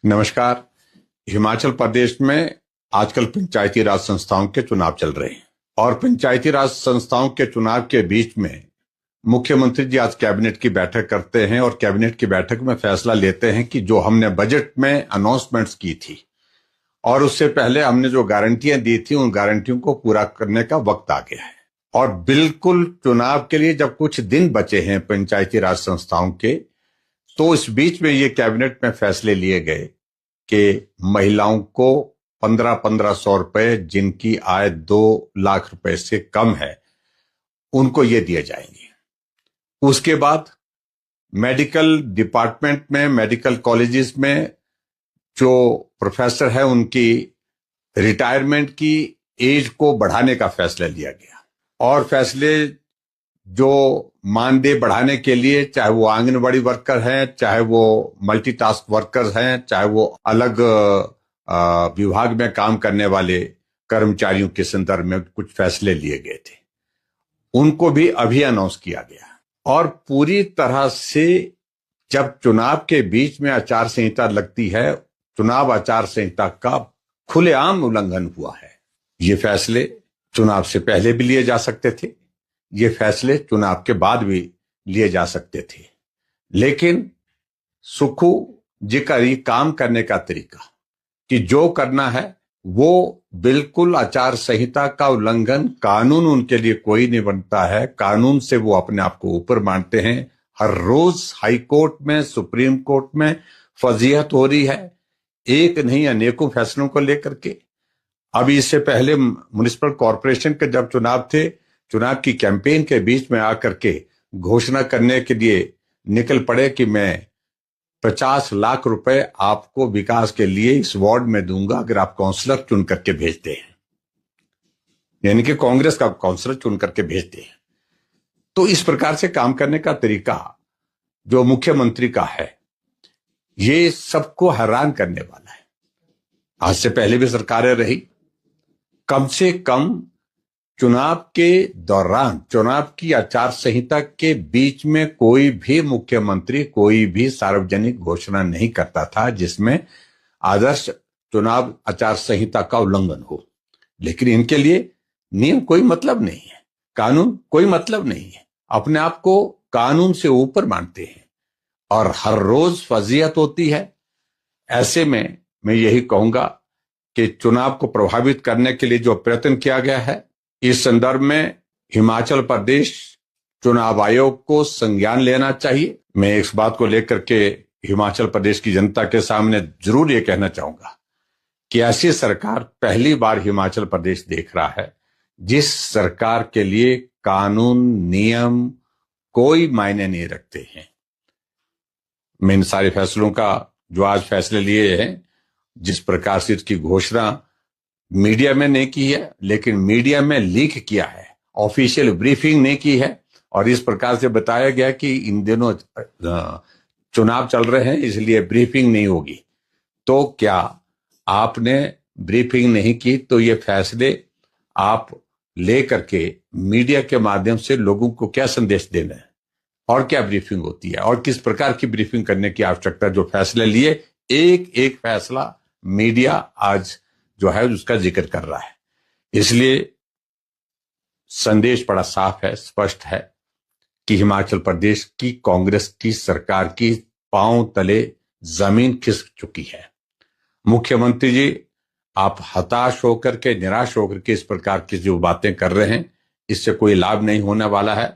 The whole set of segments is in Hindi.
नमस्कार। हिमाचल प्रदेश में आजकल पंचायती राज संस्थाओं के चुनाव चल रहे हैं और पंचायती राज संस्थाओं के चुनाव के बीच में मुख्यमंत्री जी आज कैबिनेट की बैठक करते हैं और कैबिनेट की बैठक में फैसला लेते हैं कि जो हमने बजट में अनाउंसमेंट्स की थी और उससे पहले हमने जो गारंटियां दी थी उन गारंटियों को पूरा करने का वक्त आ गया है। और बिल्कुल चुनाव के लिए जब कुछ दिन बचे हैं पंचायती राज संस्थाओं के, तो इस बीच में ये कैबिनेट में फैसले लिए गए कि महिलाओं को 1500 रुपए, जिनकी आय 2 लाख रुपए से कम है, उनको ये दिए जाएंगे। उसके बाद मेडिकल डिपार्टमेंट में, मेडिकल कॉलेजेस में जो प्रोफेसर है उनकी रिटायरमेंट की एज को बढ़ाने का फैसला लिया गया। और फैसले जो मानदेय बढ़ाने के लिए, चाहे वो आंगनबाड़ी वर्कर हैं, चाहे वो मल्टीटास्क वर्कर्स हैं, चाहे वो अलग विभाग में काम करने वाले कर्मचारियों के संदर्भ में कुछ फैसले लिए गए थे, उनको भी अभी अनाउंस किया गया। और पूरी तरह से जब चुनाव के बीच में आचार संहिता लगती है, चुनाव आचार संहिता का खुलेआम उल्लंघन हुआ है। ये फैसले चुनाव से पहले भी लिए जा सकते थे, ये फैसले चुनाव के बाद भी लिए जा सकते थे, लेकिन सुक्खू जी का ये काम करने का तरीका कि जो करना है वो बिल्कुल आचार संहिता का उल्लंघन, कानून उनके लिए कोई नहीं बनता है, कानून से वो अपने आप को ऊपर मानते हैं। हर रोज हाई कोर्ट में, सुप्रीम कोर्ट में फजीहत हो रही है, एक नहीं अनेकों फैसलों को लेकर के। अभी इससे पहले म्युनिसिपल कॉर्पोरेशन के जब चुनाव थे, चुनाव की कैंपेन के बीच में आकर के घोषणा करने के लिए निकल पड़े कि मैं 50 लाख रुपए आपको विकास के लिए इस वार्ड में दूंगा अगर आप काउंसलर चुन करके भेजते हैं, यानी कि कांग्रेस का काउंसलर चुन करके भेजते हैं। तो इस प्रकार से काम करने का तरीका जो मुख्यमंत्री का है, ये सबको हैरान करने वाला है। आज से पहले भी सरकारें रही, कम से कम चुनाव के दौरान, चुनाव की आचार संहिता के बीच में कोई भी मुख्यमंत्री कोई भी सार्वजनिक घोषणा नहीं करता था जिसमें आदर्श चुनाव आचार संहिता का उल्लंघन हो। लेकिन इनके लिए नियम कोई मतलब नहीं है, कानून कोई मतलब नहीं है, अपने आप को कानून से ऊपर मानते हैं और हर रोज फजीहत होती है। ऐसे में मैं यही कहूंगा कि चुनाव को प्रभावित करने के लिए जो प्रयत्न किया गया है, इस संदर्भ में हिमाचल प्रदेश चुनाव आयोग को संज्ञान लेना चाहिए। मैं इस बात को लेकर के हिमाचल प्रदेश की जनता के सामने जरूर ये कहना चाहूंगा कि ऐसी सरकार पहली बार हिमाचल प्रदेश देख रहा है जिस सरकार के लिए कानून, नियम कोई मायने नहीं रखते हैं। मैं इन सारे फैसलों का जो आज फैसले लिए हैं, जिस प्रकार से इसकी घोषणा मीडिया में नहीं की है लेकिन मीडिया में लीक किया है, ऑफिशियल ब्रीफिंग नहीं की है और इस प्रकार से बताया गया कि इन दिनों चुनाव चल रहे हैं इसलिए ब्रीफिंग नहीं होगी। तो क्या आपने ब्रीफिंग नहीं की तो ये फैसले आप ले करके मीडिया के माध्यम से लोगों को क्या संदेश देना है और क्या ब्रीफिंग होती है और किस प्रकार की ब्रीफिंग करने की आवश्यकता। जो फैसले लिए, एक एक फैसला मीडिया आज जो है उसका जिक्र कर रहा है, इसलिए संदेश बड़ा साफ है, स्पष्ट है कि हिमाचल प्रदेश की कांग्रेस की सरकार की पांव तले जमीन खिसक चुकी है। मुख्यमंत्री जी, आप हताश होकर के, निराश होकर के इस प्रकार की जो बातें कर रहे हैं, इससे कोई लाभ नहीं होने वाला है।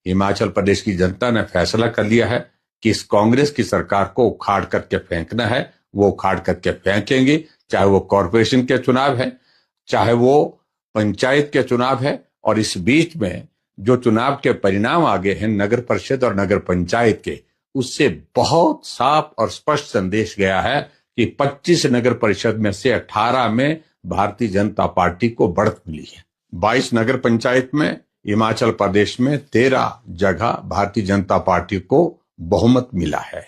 हिमाचल प्रदेश की जनता ने फैसला कर लिया है कि इस कांग्रेस की सरकार को उखाड़ करके फेंकना है, वो उखाड़ करके फेंकेंगे, चाहे वो कॉर्पोरेशन के चुनाव है, चाहे वो पंचायत के चुनाव है। और इस बीच में जो चुनाव के परिणाम आ गए हैं नगर परिषद और नगर पंचायत के, उससे बहुत साफ और स्पष्ट संदेश गया है कि 25 नगर परिषद में से 18 में भारतीय जनता पार्टी को बढ़त मिली है। 22 नगर पंचायत में हिमाचल प्रदेश में 13 जगह भारतीय जनता पार्टी को बहुमत मिला है,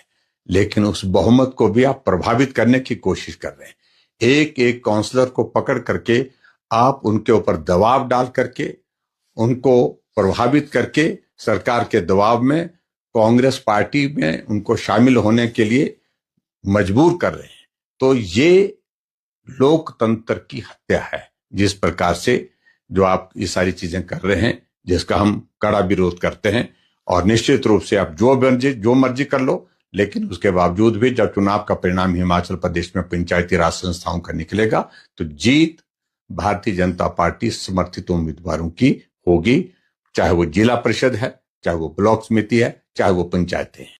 लेकिन उस बहुमत को भी आप प्रभावित करने की कोशिश कर रहे हैं। एक एक काउंसलर को पकड़ करके आप उनके ऊपर दबाव डाल करके, उनको प्रभावित करके सरकार के दबाव में कांग्रेस पार्टी में उनको शामिल होने के लिए मजबूर कर रहे हैं। तो ये लोकतंत्र की हत्या है। जिस प्रकार से जो आप ये सारी चीजें कर रहे हैं, जिसका हम कड़ा विरोध करते हैं, और निश्चित रूप से आप जो मर्जी कर लो, लेकिन उसके बावजूद भी जब चुनाव का परिणाम हिमाचल प्रदेश में पंचायती राज संस्थाओं का निकलेगा तो जीत भारतीय जनता पार्टी समर्थित उम्मीदवारों की होगी, चाहे वो जिला परिषद है, चाहे वो ब्लॉक समिति है, चाहे वो पंचायतें हैं।